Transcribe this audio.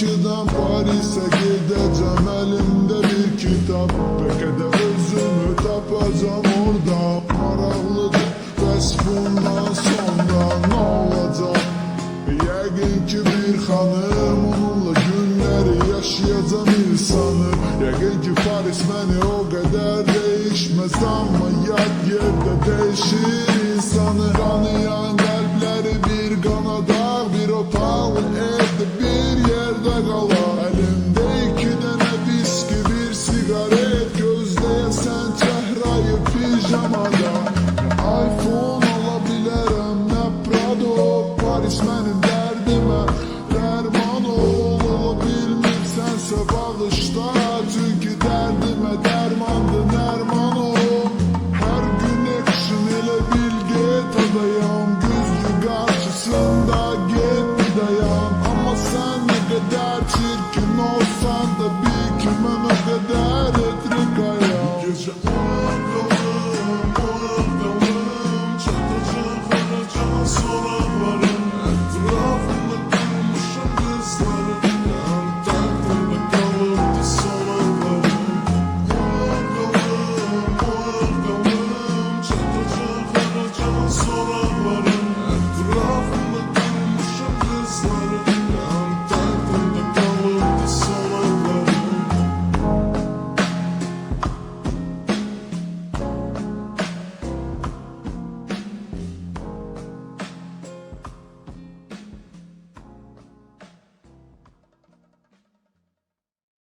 Bakıdan Paris'e gideceğim, elimde bir kitap. Belki de özümü tapacağım orada. Maraqlıdır, bəs bundan sonra ne olacak? Yəqin ki bir xanım, onunla günleri yaşayacağım insanı. Yəqin ki Paris beni o kadar değişmez, ama yad yerde değişir